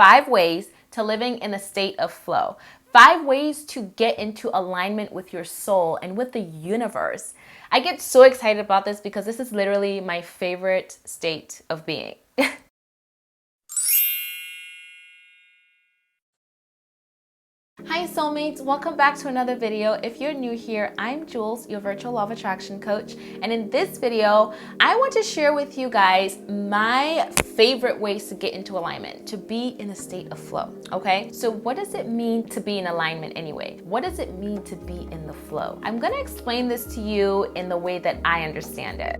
5 ways to living in a state of flow. 5 ways to get into alignment with your soul and with the universe. I get so excited about this because this is literally my favorite state of being. Hi soulmates, welcome back to another video. If you're new here, I'm Jules, your virtual law of attraction coach. And in this video, I want to share with you guys my favorite ways to get into alignment, to be in a state of flow, okay? So what does it mean to be in alignment anyway? What does it mean to be in the flow? I'm gonna explain this to you in the way that I understand it.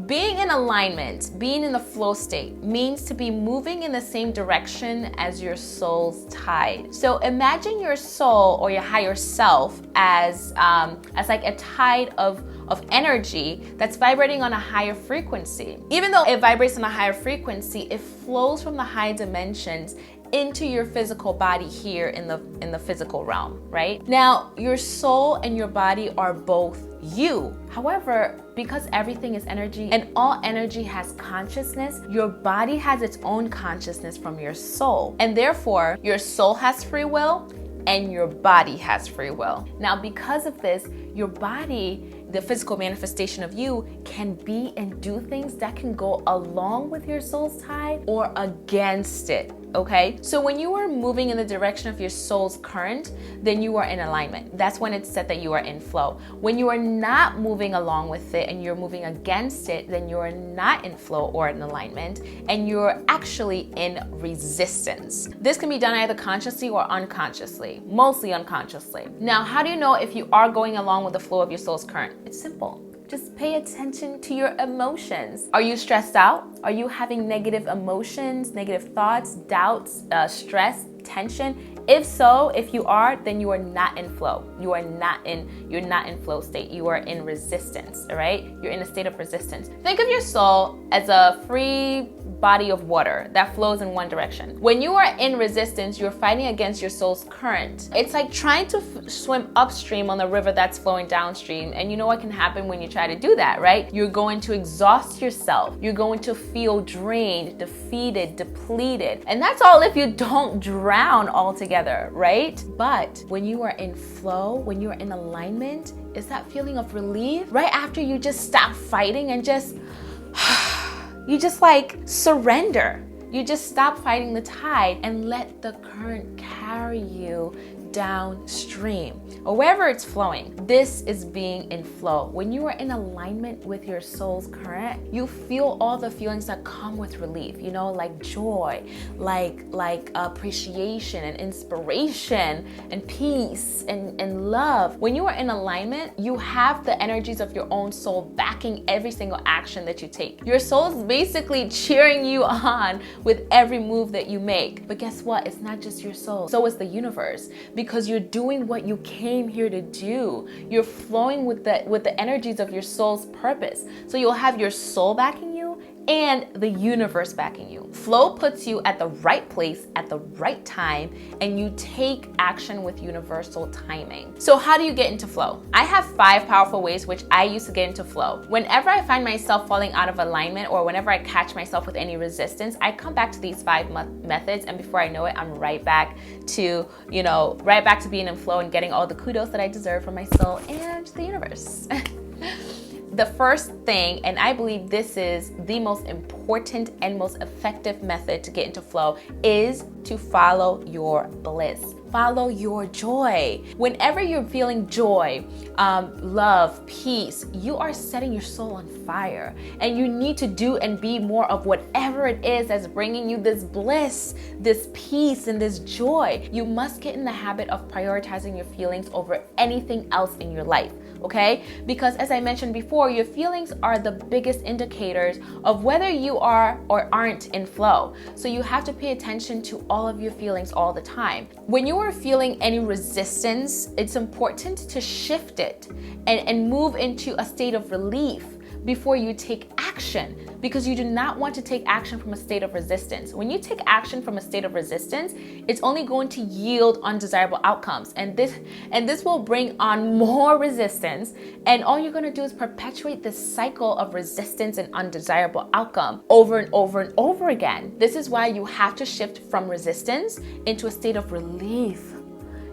Being in alignment, being in the flow state, means to be moving in the same direction as your soul's tide. So imagine your soul or your higher self as like a tide of energy that's vibrating on a higher frequency. Even though it vibrates on a higher frequency, it flows from the high dimensions into your physical body here in the physical realm, right? Now, your soul and your body are both you. However, because everything is energy and all energy has consciousness, your body has its own consciousness from your soul. And therefore, your soul has free will and your body has free will. Now, because of this, your body, the physical manifestation of you, can be and do things that can go along with your soul's tide or against it. Okay, so when you are moving in the direction of your soul's current, then you are in alignment. That's when it's said that you are in flow. When you are not moving along with it and you're moving against it, then you are not in flow or in alignment, and you're actually in resistance. This can be done either consciously or unconsciously, mostly unconsciously. Now, how do you know if you are going along with the flow of your soul's current? It's simple. Just pay attention to your emotions. Are you stressed out? Are you having negative emotions, negative thoughts, doubts, stress, tension? If so, if you are, then you are not in flow. You're not in flow state. You are in resistance, all right? You're in a state of resistance. Think of your soul as a free body of water that flows in one direction. When you are in resistance, you're fighting against your soul's current. It's like trying to swim upstream on the river that's flowing downstream. And you know what can happen when you try to do that, right? You're going to exhaust yourself. You're going to feel drained, defeated, depleted. And that's all if you don't drown altogether, right? But when you are in flow, when you are in alignment, is that feeling of relief right after you just stop fighting and just you just like surrender. You just stop fighting the tide and let the current carry you downstream or wherever it's flowing. This is being in flow. When you are in alignment with your soul's current, you feel all the feelings that come with relief, you know, like joy, like appreciation and inspiration and peace and love. When you are in alignment, you have the energies of your own soul backing every single action that you take. Your soul is basically cheering you on with every move that you make. But guess what? It's not just your soul. So is the universe. Because you're doing what you came here to do. You're flowing with the energies of your soul's purpose. So you'll have your soul backing you and the universe backing you. Flow puts you at the right place at the right time, and you take action with universal timing. So how do you get into flow? I have 5 powerful ways which I use to get into flow. Whenever I find myself falling out of alignment or whenever I catch myself with any resistance, I come back to these 5 methods, and before I know it, I'm right back to, right back to being in flow and getting all the kudos that I deserve from my soul and the universe. The first thing, and I believe this is the most important and most effective method to get into flow, is to follow your bliss. Follow your joy. Whenever you're feeling joy, love, peace, you are setting your soul on fire. And you need to do and be more of whatever it is that's bringing you this bliss, this peace, and this joy. You must get in the habit of prioritizing your feelings over anything else in your life. Okay? Because as I mentioned before, your feelings are the biggest indicators of whether you are or aren't in flow. So you have to pay attention to all of your feelings all the time. When you are feeling any resistance, it's important to shift it and move into a state of relief before you take action. because you do not want to take action from a state of resistance. When you take action from a state of resistance, it's only going to yield undesirable outcomes. And this will bring on more resistance. And all you're going to do is perpetuate this cycle of resistance and undesirable outcome over and over and over again. This is why you have to shift from resistance into a state of relief,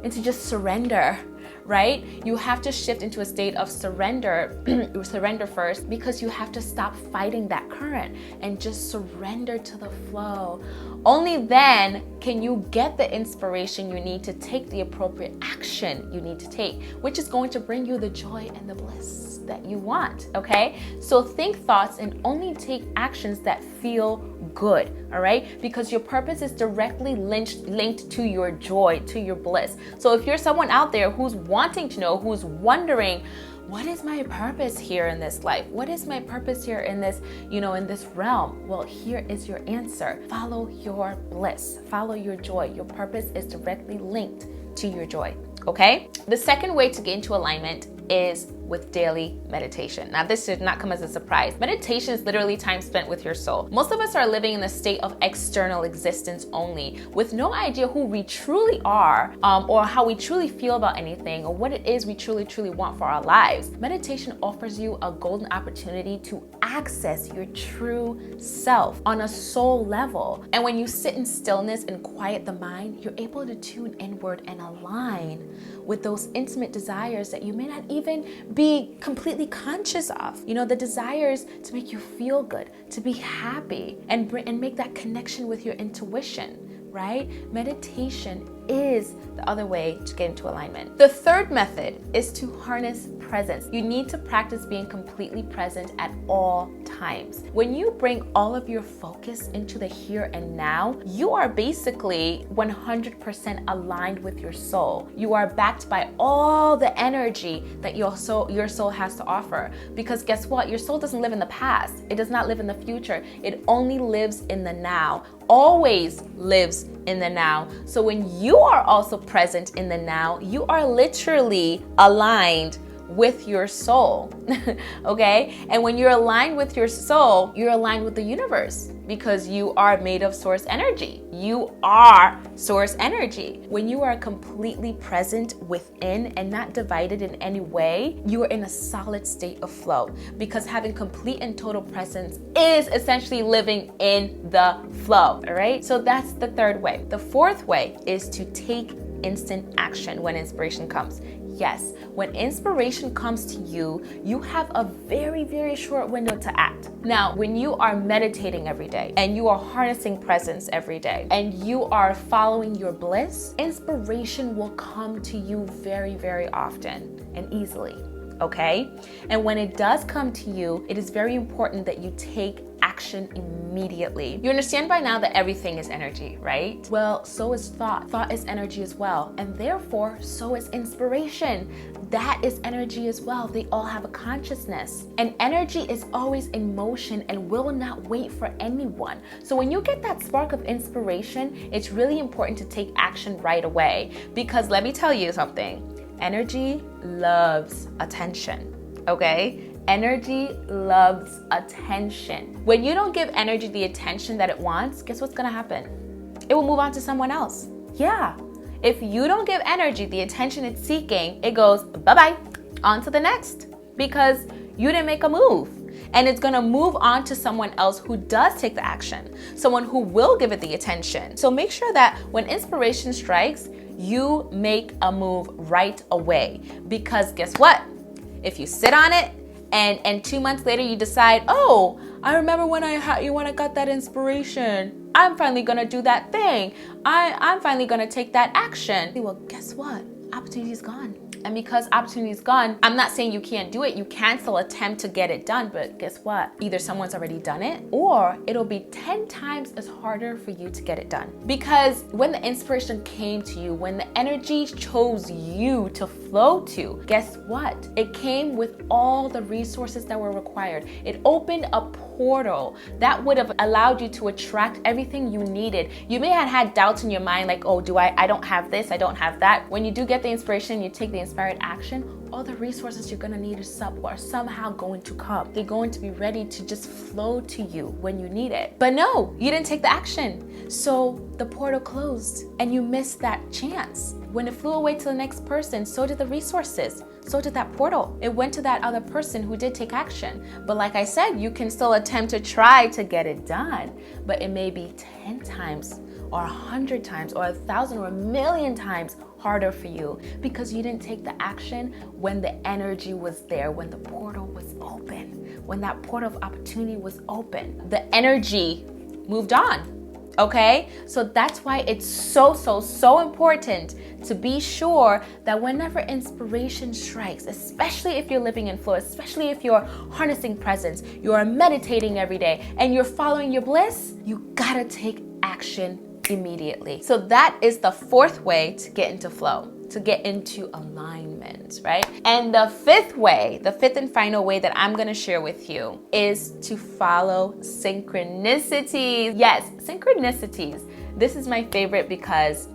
into just surrender, right? You have to shift into a state of surrender, surrender first, because you have to stop fighting that current and just surrender to the flow. Only then can you get the inspiration you need to take the appropriate action you need to take, which is going to bring you the joy and the bliss that you want, okay? So think thoughts and only take actions that feel good, all right? Because your purpose is directly linked to your joy, to your bliss. So if you're someone out there who's wanting to know, who's wondering, what is my purpose here in this life? What is my purpose here in this, in this realm? Well, here is your answer. Follow your bliss. Follow your joy. Your purpose is directly linked to your joy, okay? The second way to get into alignment is with daily meditation. Now, this should not come as a surprise. Meditation is literally time spent with your soul. Most of us are living in a state of external existence only, with no idea who we truly are, or how we truly feel about anything, or what it is we truly want for our lives. Meditation offers you a golden opportunity to access your true self on a soul level. And when you sit in stillness and quiet the mind, you're able to tune inward and align with those intimate desires that you may not even be completely conscious of. The desires to make you feel good, to be happy, and make that connection with your intuition, right? Meditation is the other way to get into alignment. The third method is to harness presence. You need to practice being completely present at all times. When you bring all of your focus into the here and now, you are basically 100% aligned with your soul. You are backed by all the energy that your soul has to offer. Because guess what? Your soul doesn't live in the past. It does not live in the future. It only lives in the now. Always lives in the now. So when you are also present in the now, you are literally aligned with your soul, okay? And when you're aligned with your soul, you're aligned with the universe, because you are made of source energy. You are source energy. When you are completely present within and not divided in any way, you are in a solid state of flow, because having complete and total presence is essentially living in the flow, all right? So that's the third way. The fourth way is to take instant action when inspiration comes. Yes, when inspiration comes to you, you have a very short window to act. Now, when you are meditating every day and you are harnessing presence every day and you are following your bliss, inspiration will come to you very often and easily, okay? And when it does come to you, it is very important that you take action immediately. You understand by now that everything is energy, right? Well, so is thought. Thought is energy as well. And therefore, so is inspiration. That is energy as well. They all have a consciousness. And energy is always in motion and will not wait for anyone. So when you get that spark of inspiration, it's really important to take action right away. Because let me tell you something. Energy loves attention, okay? Energy loves attention. When you don't give energy the attention that it wants, guess what's gonna happen? It will move on to someone else. Yeah. If you don't give energy the attention it's seeking, it goes bye-bye, on to the next, because you didn't make a move. And it's gonna move on to someone else who does take the action, someone who will give it the attention. So make sure that when inspiration strikes, you make a move right away. Because guess what? If you sit on it, and 2 months later you decide, oh, I remember when I got that inspiration. I'm finally gonna do that thing. I'm finally gonna take that action. Well, guess what? Opportunity is gone. And because opportunity is gone, I'm not saying you can't do it. You can still attempt to get it done, but guess what? Either someone's already done it, or it'll be 10 times as harder for you to get it done. Because when the inspiration came to you, when the energy chose you to flow to, guess what? It came with all the resources that were required. It opened a portal that would have allowed you to attract everything you needed. You may have had doubts in your mind, like, oh, I don't have this, I don't have that. When you do get the inspiration, you take the inspiration, inspired action, all the resources you're gonna need are somehow going to come. They're going to be ready to just flow to you when you need it. But no, you didn't take the action. So the portal closed and you missed that chance. When it flew away to the next person, so did the resources. So did that portal. It went to that other person who did take action. But like I said, you can still attempt to try to get it done, but it may be 10 times or 100 times or 1,000 or 1,000,000 times harder for you because you didn't take the action when the energy was there, when the portal was open, when that portal of opportunity was open. The energy moved on. Okay, so that's why it's so important to be sure that whenever inspiration strikes, especially if you're living in flow, especially if you're harnessing presence, you are meditating every day, and you're following your bliss, you gotta take action immediately. So that is the fourth way to get into flow, to get into alignment, right? And the fifth and final way that I'm gonna share with you is to follow synchronicities. Yes, synchronicities. This is my favorite because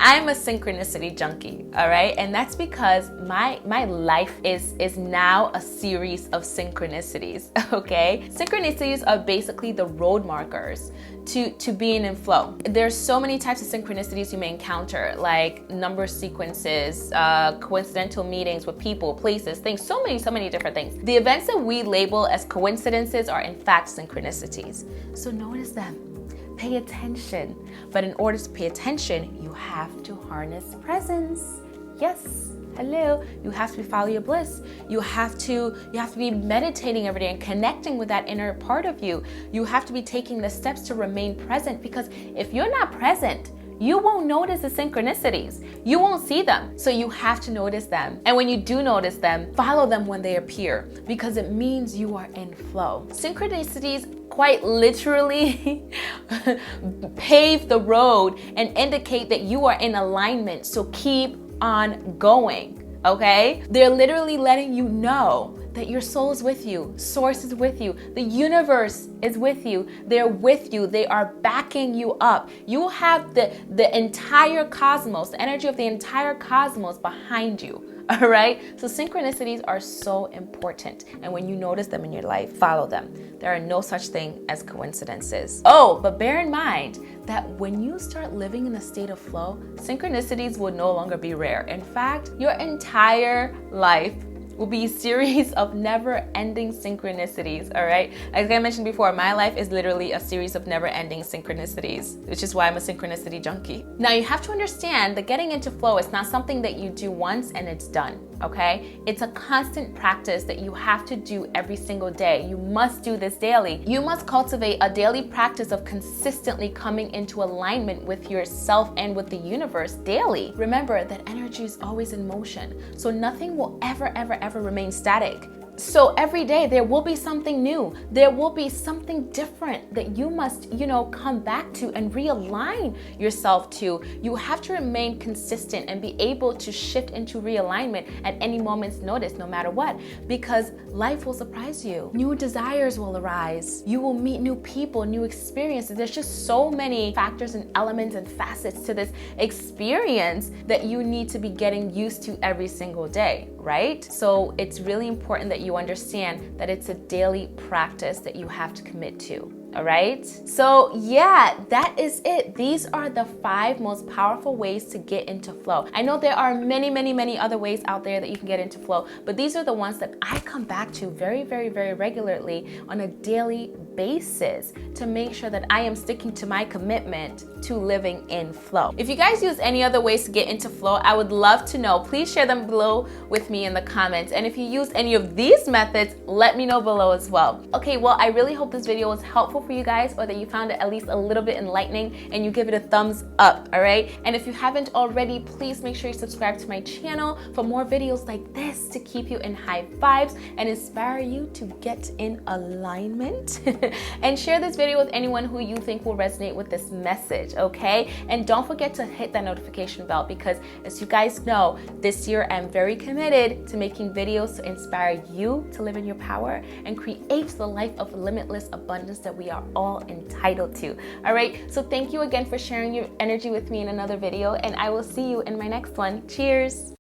I'm a synchronicity junkie, all right? And that's because my life is now a series of synchronicities, okay? Synchronicities are basically the road markers to being in flow. There's so many types of synchronicities you may encounter, like number sequences, coincidental meetings with people, places, things, so many different things. The events that we label as coincidences are in fact synchronicities. So notice them. Pay attention. But in order to pay attention, you have to harness presence. Yes. Hello. You have to follow your bliss. You have to be meditating every day and connecting with that inner part of you. You have to be taking the steps to remain present, because if you're not present, you won't notice the synchronicities. You won't see them. So you have to notice them. And when you do notice them, follow them when they appear, because it means you are in flow. Synchronicities quite literally pave the road and indicate that you are in alignment. So keep on going, okay? They're literally letting you know that your soul is with you, source is with you, the universe is with you, they're with you, they are backing you up. You have the entire cosmos, the energy of the entire cosmos behind you. All right, so synchronicities are so important, and when you notice them in your life, follow them. There are no such thing as coincidences. Oh, but bear in mind that when you start living in a state of flow, synchronicities will no longer be rare. In fact, your entire life will be a series of never-ending synchronicities, all right? Like I mentioned before, my life is literally a series of never-ending synchronicities, which is why I'm a synchronicity junkie. Now, you have to understand that getting into flow is not something that you do once and it's done, okay? It's a constant practice that you have to do every single day. You must do this daily. You must cultivate a daily practice of consistently coming into alignment with yourself and with the universe daily. Remember that energy is always in motion, so nothing will ever remain static. So every day there will be something new. There will be something different that you must, come back to and realign yourself to. You have to remain consistent and be able to shift into realignment at any moment's notice, no matter what, because life will surprise you. New desires will arise. You will meet new people, new experiences. There's just so many factors and elements and facets to this experience that you need to be getting used to every single day, right? So it's really important that you understand that it's a daily practice that you have to commit to. All right. So yeah, that is it. These are the 5 most powerful ways to get into flow. I know there are many other ways out there that you can get into flow, but these are the ones that I come back to very regularly on a daily basis to make sure that I am sticking to my commitment to living in flow. If you guys use any other ways to get into flow, I would love to know. Please share them below with me in the comments. And if you use any of these methods, let me know below as well. Okay, well, I really hope this video was helpful for you guys, or that you found it at least a little bit enlightening and you give it a thumbs up, all right? And if you haven't already, please make sure you subscribe to my channel for more videos like this to keep you in high vibes and inspire you to get in alignment And share this video with anyone who you think will resonate with this message, okay? And don't forget to hit that notification bell, because as you guys know, this year I'm very committed to making videos to inspire you to live in your power and create the life of limitless abundance that we are all entitled to. All right, so thank you again for sharing your energy with me in another video, and I will see you in my next one. Cheers.